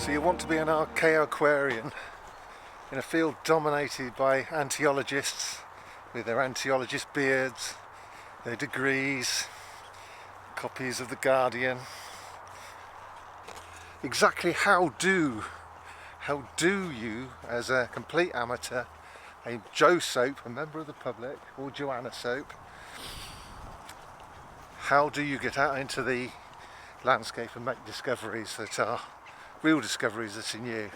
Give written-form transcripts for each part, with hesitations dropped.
So you want to be an Archaeologian in a field dominated by antiologists with their antiologist beards, their degrees, copies of The Guardian. Exactly how do you, as a complete amateur, a Joe Soap, a member of the public, or Joanna Soap, how do you get out into the landscape and make discoveries that are real discoveries that are new?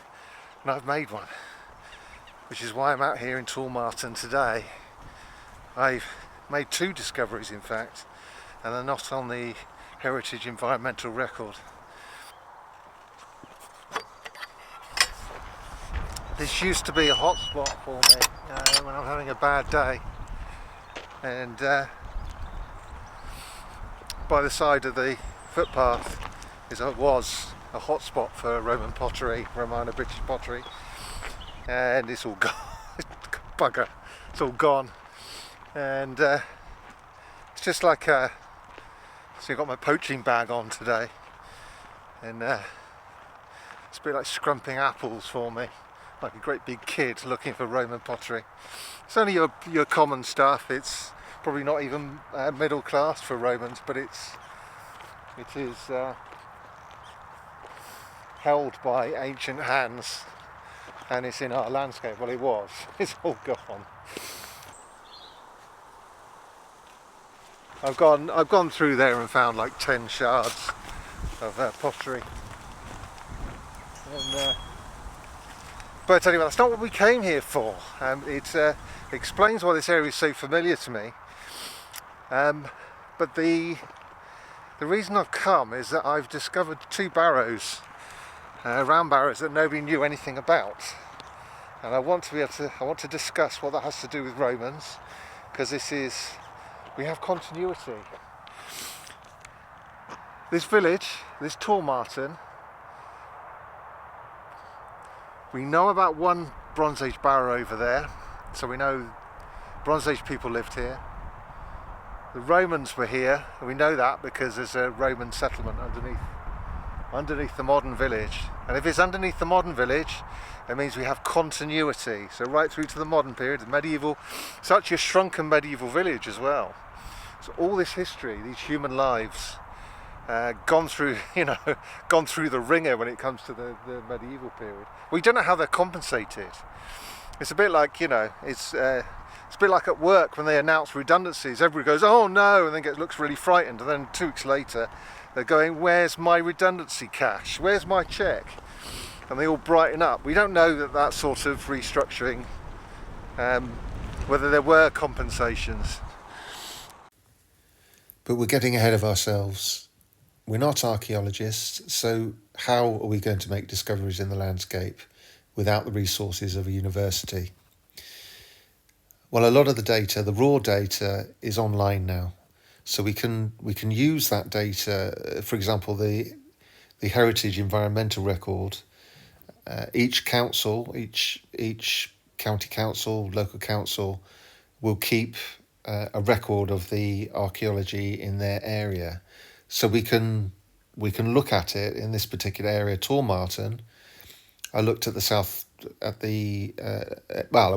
And I've made one, which is why I'm out here in Toolmartin today. I've made two discoveries, in fact, and they're not on the Heritage Environmental Record. This used to be a hot spot for me when I'm having a bad day, and by the side of the footpath was a hot spot for Roman pottery, Romano British pottery, and it's all gone. Bugger, it's all gone, and it's just like so I've got my poaching bag on today, and it's a bit like scrumping apples for me, like a great big kid looking for Roman pottery. It's only your common stuff. It's probably not even middle class for Romans, but it is held by ancient hands, and it's in our landscape. Well, it was. It's all gone. I've gone through there and found like 10 shards of pottery. And, but anyway, that's not what we came here for. It explains why this area is so familiar to me. But the reason I've come is that I've discovered two barrows, round barrows that nobody knew anything about, and I want to discuss what that has to do with Romans, because we have continuity. This village, this Toolmartin, we know about one Bronze Age barrow over there, so we know Bronze Age people lived here. The Romans were here, and we know that because there's a Roman settlement underneath the modern village. And if it's underneath the modern village, it means we have continuity. So right through to the modern period, the medieval, it's actually a shrunken medieval village as well. So all this history, these human lives, gone through the ringer when it comes to the medieval period. We don't know how they're compensated. It's a bit like, it's a bit like at work when they announce redundancies. Everybody goes, "Oh no," and then looks really frightened. And then 2 weeks later, they're going, "Where's my redundancy cash? Where's my check?" And they all brighten up. We don't know that sort of restructuring, whether there were compensations. But we're getting ahead of ourselves. We're not archaeologists, so how are we going to make discoveries in the landscape without the resources of a university? Well, a lot of the data, the raw data, is online now. So we can use that data. For example, the Heritage Environmental Record. Each council, each county council, local council, will keep a record of the archaeology in their area. So we can look at it in this particular area, Toolmartin. I looked at a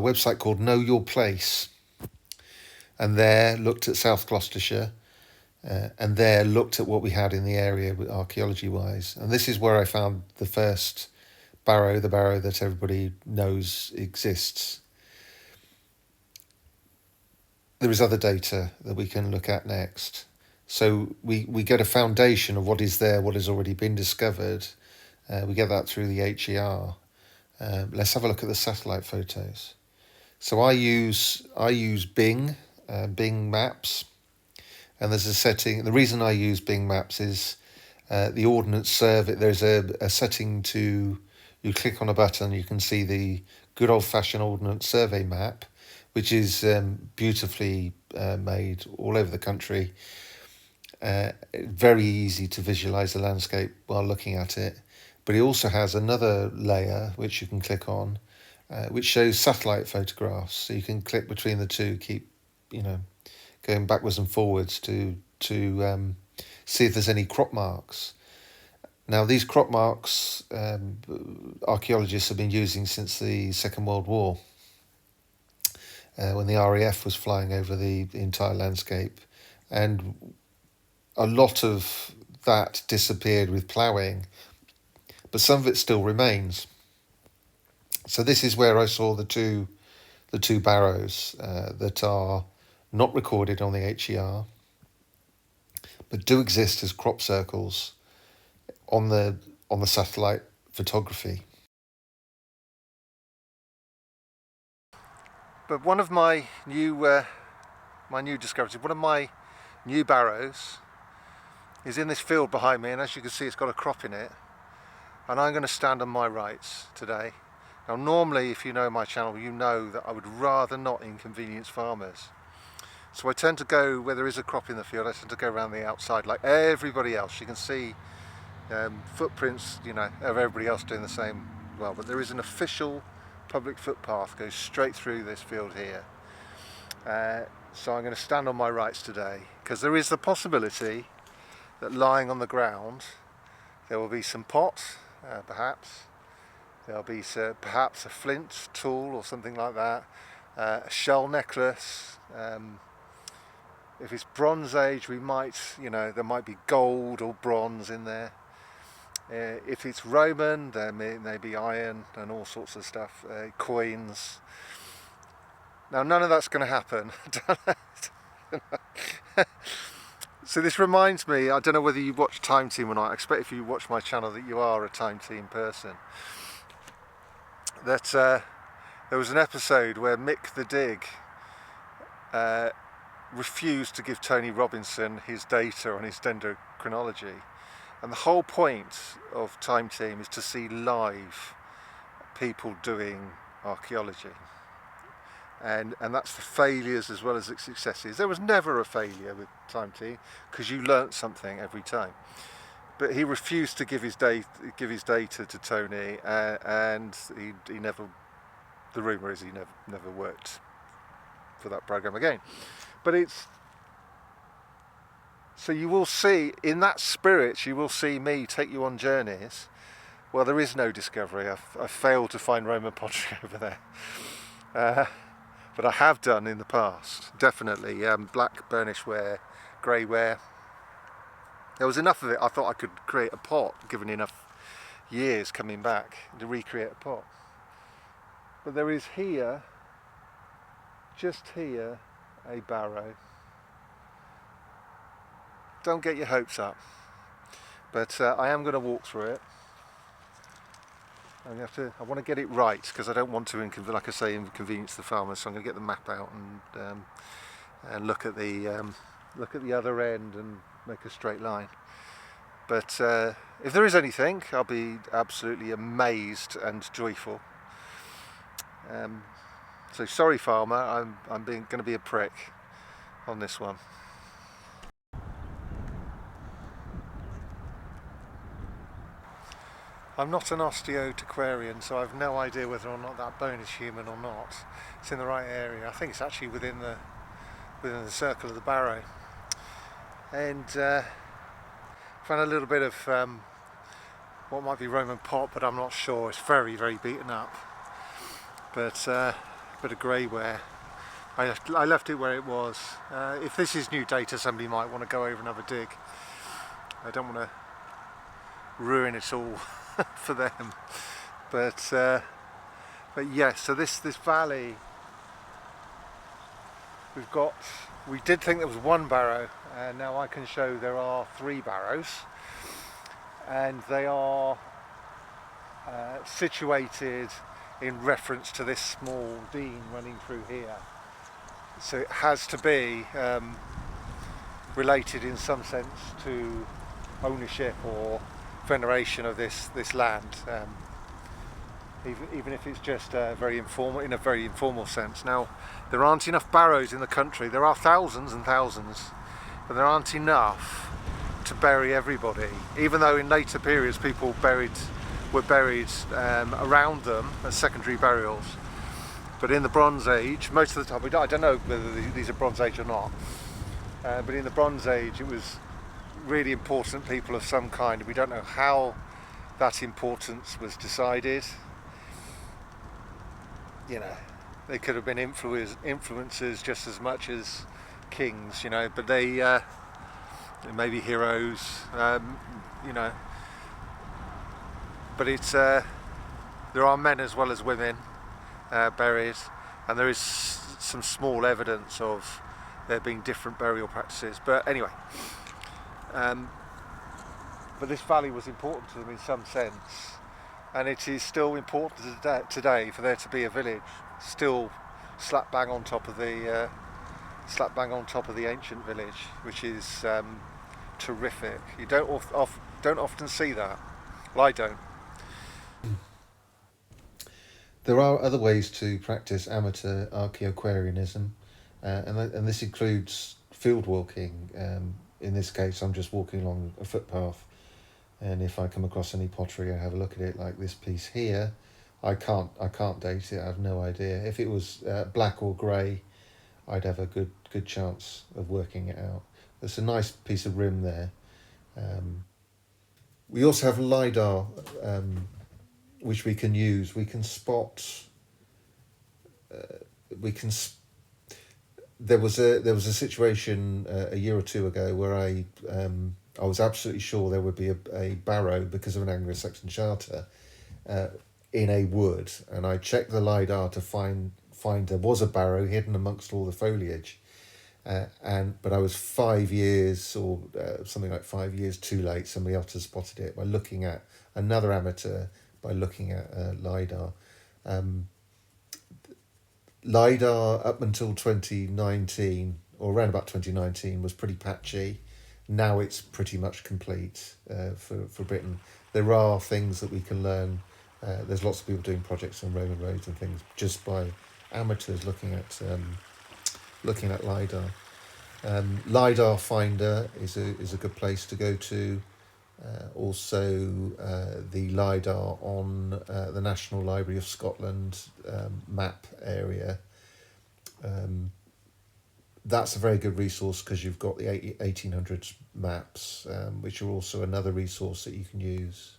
website called Know Your Place, and there looked at South Gloucestershire, and there looked at what we had in the area archaeology wise. And this is where I found the first barrow, the barrow that everybody knows exists. There is other data that we can look at next. So we get a foundation of what is there, what has already been discovered. We get that through the HER. Let's have a look at the satellite photos. So I use Bing Maps, and there's a setting. The reason I use Bing Maps is the Ordnance Survey. There's a setting you click on a button, you can see the good old-fashioned Ordnance Survey map, which is beautifully made all over the country. Very easy to visualize the landscape while looking at it, but it also has another layer which you can click on, which shows satellite photographs. So you can click between the two, keep going backwards and forwards to see if there's any crop marks. Now, these crop marks archaeologists have been using since the Second World War, when the RAF was flying over the entire landscape, and a lot of that disappeared with ploughing, but some of it still remains. So this is where I saw the two barrows that are not recorded on the HER, but do exist as crop circles on the satellite photography. But one of my new discoveries, one of my new barrows, is in this field behind me, and as you can see, it's got a crop in it. And I'm going to stand on my rights today. Now, normally, if you know my channel, you know that I would rather not inconvenience farmers. So I tend to go where there is a crop in the field. I tend to go around the outside like everybody else. You can see footprints, you know, of everybody else doing the same. Well, but there is an official public footpath goes straight through this field here. So I'm going to stand on my rights today, because there is the possibility that lying on the ground there will be some pots, perhaps. There'll be perhaps a flint tool or something like that, a shell necklace. If it's Bronze Age, we might, you know, there might be gold or bronze in there. If it's Roman, there may be iron and all sorts of stuff, coins. Now, none of that's going to happen. So this reminds me, I don't know whether you watch Time Team or not. I expect if you watch my channel that you are a Time Team person. That there was an episode where Mick the Dig refused to give Tony Robinson his data on his dendrochronology. And the whole point of Time Team is to see live people doing archaeology. And that's the failures as well as the successes. There was never a failure with Time Team, because you learnt something every time. But he refused to give his data to Tony, and he never. The rumour is he never worked for that program again. But it's. So you will see, in that spirit, you will see me take you on journeys. Well, there is no discovery. I've failed to find Roman pottery over there. But I have done in the past, definitely. Black burnish ware, grey ware. There was enough of it, I thought I could create a pot, given enough years coming back to recreate a pot. But there is here, just here, a barrow. Don't get your hopes up, but I am going to walk through it. I want to get it right, because I don't want to, like I say, inconvenience the farmers. So I'm going to get the map out and look at the other end and make a straight line. But if there is anything, I'll be absolutely amazed and joyful. So sorry, farmer, I'm going to be a prick on this one. I'm not an Antiquarian, so I've no idea whether or not that bone is human or not. It's in the right area. I think it's actually within the circle of the barrow. And found a little bit of what might be Roman pot, but I'm not sure. It's very, very beaten up. But a bit of grey ware. I left it where it was. If this is new data, somebody might want to go over and have a dig. I don't want to ruin it all for them, but yes. So this valley, we did think there was one barrow, and now I can show there are 3 barrows, and they are situated in reference to this small dean running through here. So it has to be related in some sense to ownership or veneration of this land, even if it's just very informal, in a very informal sense. Now, there aren't enough barrows in the country. There are thousands and thousands, but there aren't enough to bury everybody. Even though in later periods people were buried around them as secondary burials, but in the Bronze Age, most of the time, I don't know whether these are Bronze Age or not, but in the Bronze Age it was really important people of some kind. We don't know how that importance was decided. You know, they could have been influencers just as much as kings, you know, but they may be heroes, you know, but it's there are men as well as women buried, and there is some small evidence of there being different burial practices. But anyway, but this valley was important to them in some sense, and it is still important today for there to be a village still slap bang on top of the ancient village, which is terrific. You don't often see that. Well, I don't. There are other ways to practice amateur Archaeoquarianism, and this includes field walking. In this case, I'm just walking along a footpath, and if I come across any pottery, I have a look at it, like this piece here. I can't date it. I have no idea. If it was black or grey, I'd have a good chance of working it out. There's a nice piece of rim there. We also have LiDAR, which we can use. We can spot. There was a situation a year or two ago where I was absolutely sure there would be a barrow because of an Anglo-Saxon charter in a wood, and I checked the LiDAR to find there was a barrow hidden amongst all the foliage, but I was 5 years or something like 5 years too late. Somebody else has spotted it by looking at another amateur by looking at LiDAR. LiDAR up until 2019 or around about 2019 was pretty patchy. Now it's pretty much complete for Britain. There are things that we can learn. There's lots of people doing projects on Roman roads and things just by amateurs looking at LiDAR. LiDAR Finder is a good place to go to. Also, the LiDAR on the National Library of Scotland map area. That's a very good resource because you've got the 1800s maps, which are also another resource that you can use.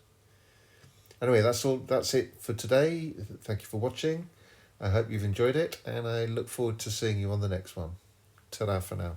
Anyway, that's it for today. Thank you for watching. I hope you've enjoyed it, and I look forward to seeing you on the next one. Ta-ra for now.